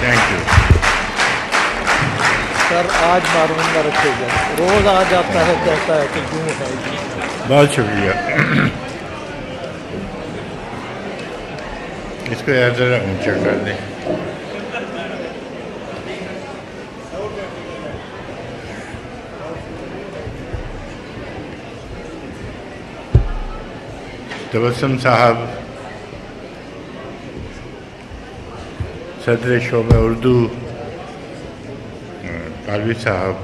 Thank you sir آج معلوم نہ رکھے گا، روز آ جاتا ہے کہتا ہے کہ کیوں ہے جی. بہت شکریہ. اس کو ذرا اونچا کر دیں. تبسم صاحب صدر شعبہ اردو، طالبی صاحب،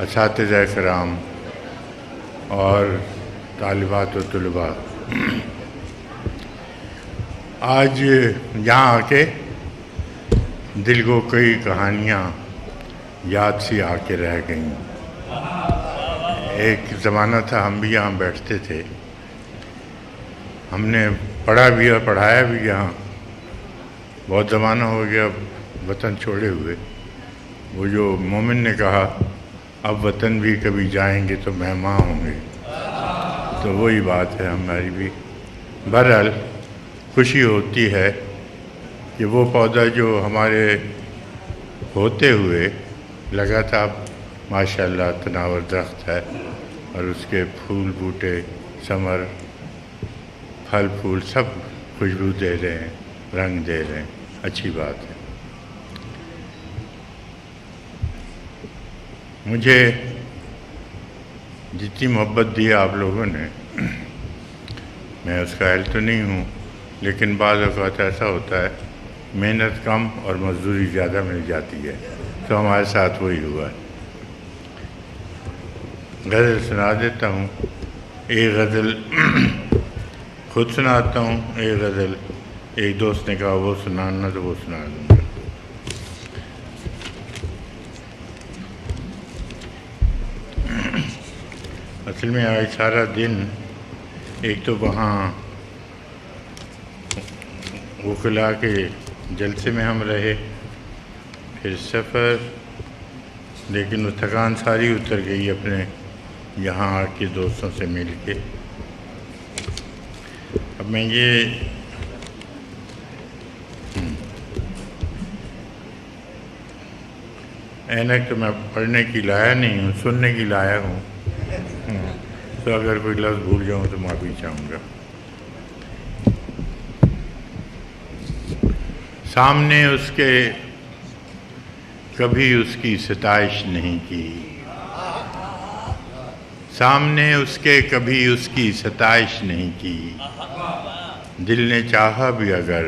اساتذہ کرام اور طالبات و طلباء، آج یہاں آ کے دل کو کئی کہانیاں یاد سی آ کے رہ گئیں. ایک زمانہ تھا ہم بھی یہاں بیٹھتے تھے، ہم نے پڑھا بھی اور پڑھایا بھی یہاں. بہت زمانہ ہو گیا وطن چھوڑے ہوئے. وہ جو مومن نے کہا اب وطن بھی کبھی جائیں گے تو مہمان ہوں گے، تو وہی بات ہے ہماری بھی. بہرحال خوشی ہوتی ہے کہ وہ پودا جو ہمارے ہوتے ہوئے لگا تھا ماشاءاللہ تناور درخت ہے، اور اس کے پھول بوٹے، ثمر، پھل پھول سب خوشبو دے رہے ہیں، رنگ دے رہے ہیں. اچھی بات ہے. مجھے جتنی محبت دی آپ لوگوں نے، میں اس کا اہل تو نہیں ہوں، لیکن بعض اوقات ایسا ہوتا ہے محنت کم اور مزدوری زیادہ مل جاتی ہے، تو ہمارے ساتھ وہی ہوا ہے. غزل سنا دیتا ہوں. ایک غزل خود سناتا ہوں، ایک غزل ایک دوست نے کہا وہ سنانا تو وہ سنا دوں گا. اصل میں آج سارا دن ایک تو وہاں وکلاء کے جلسے میں ہم رہے، پھر سفر، لیکن وہ تھکان ساری اتر گئی اپنے یہاں آ کے دوستوں سے مل کے. اب میں یہ اینک تو میں پڑھنے کی لایا نہیں ہوں، سننے کی لایا ہوں، تو اگر کوئی لفظ بھول جاؤں تو معافی چاہوں گا. سامنے اس کے کبھی اس کی ستائش نہیں کی، سامنے اس کے کبھی اس کی ستائش نہیں کی، دل نے چاہا بھی اگر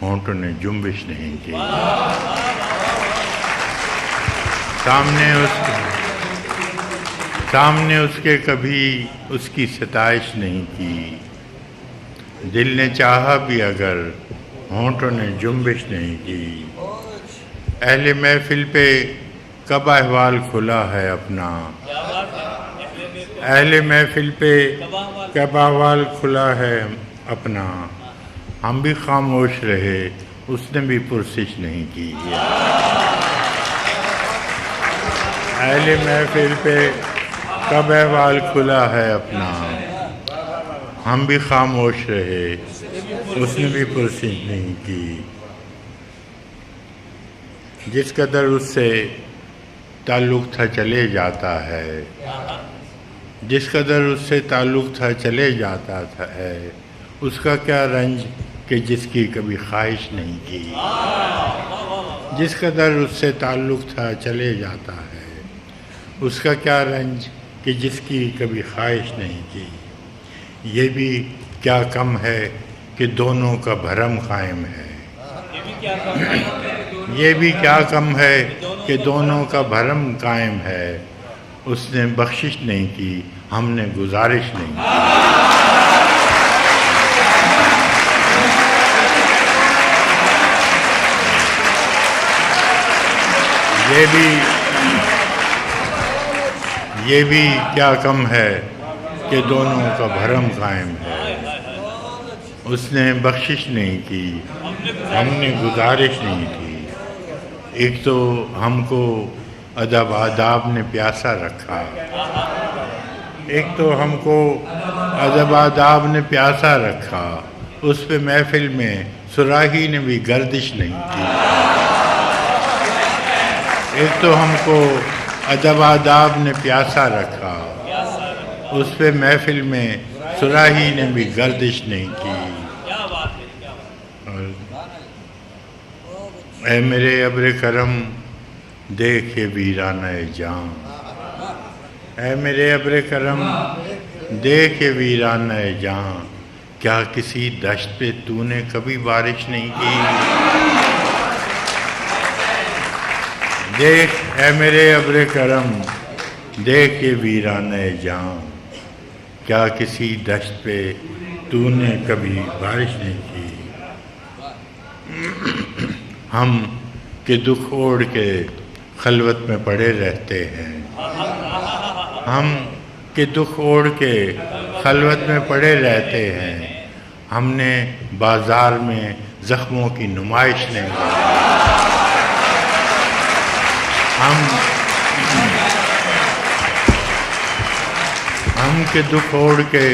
ہونٹوں نے جنبش نہیں کی. سامنے اس کے کبھی اس کی ستائش نہیں کی، دل نے چاہا بھی اگر ہونٹوں نے جنبش نہیں کی. اہل محفل پہ کب احوال کھلا ہے اپنا، اہل محفل پہ کب احوال کھلا ہے اپنا، ہم بھی خاموش رہے اس نے بھی پرسش نہیں کی. اہل محفل پہ کب احوال کھلا ہے اپنا، ہم بھی خاموش رہے اس نے بھی پرسش نہیں کی. جس قدر اس سے تعلق تھا چلے جاتا ہے، جس قدر اس سے تعلق تھا چلے جاتا ہے، اس کا کیا رنج کہ جس کی کبھی خواہش نہیں کی. جس قدر اس سے تعلق تھا چلے جاتا ہے، اس کا کیا رنج کہ جس کی کبھی خواہش نہیں کی. یہ بھی کیا کم ہے کہ دونوں کا بھرم قائم ہے، یہ بھی کیا کم ہے کہ دونوں کا بھرم قائم ہے. اس نے بخشش نہیں کی، ہم نے گزارش نہیں کی. یہ بھی کیا کم ہے کہ دونوں کا بھرم قائم ہے. اس نے بخشش نہیں کی، ہم نے گزارش نہیں کی. ایک تو ہم کو ادب آداب نے پیاسا رکھا، ایک تو ہم کو ادب آداب نے پیاسا رکھا، اس پہ محفل میں صراحی نے بھی گردش نہیں کی. ایک تو ہم کو ادب آداب نے پیاسا رکھا، اس پہ محفل میں صراحی نے بھی گردش نہیں کی۔ اور اے میرے ابر کرم دیکھ یہ ویرانہ جان، اے میرے ابر کرم دیکھ یہ ویرانہ جان، کیا کسی دشت پہ تو نے کبھی بارش نہیں کی؟ دیکھ اے میرے ابر کرم دیکھ یہ ویرانہ جان، کیا کسی دشت پہ تو نے کبھی بارش نہیں کی؟ ہم کہ دکھ اوڑھ کے خلوت میں پڑے رہتے ہیں، ہم کہ دکھ اوڑھ کے خلوت میں پڑے رہتے ہیں، ہم نے بازار میں زخموں کی نمائش نہیں کی۔ ہم کہ دکھ اوڑھ کے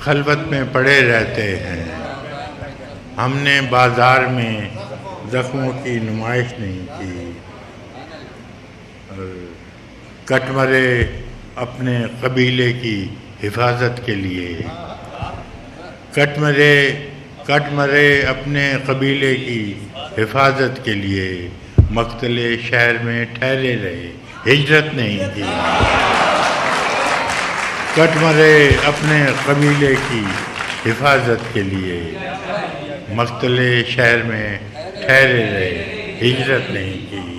خلوت میں پڑے رہتے ہیں، ہم نے بازار میں زخموں کی نمائش نہیں کی۔ کٹ مرے اپنے قبیلے کی حفاظت کے لیے، کٹ مرے اپنے قبیلے کی حفاظت کے لیے، مقتل شہر میں ٹھہرے رہے، ہجرت نہیں کی۔ کٹ مرے اپنے قبیلے کی حفاظت کے لیے، مقتل شہر میں ٹھہرے رہے، ہجرت نہیں کی۔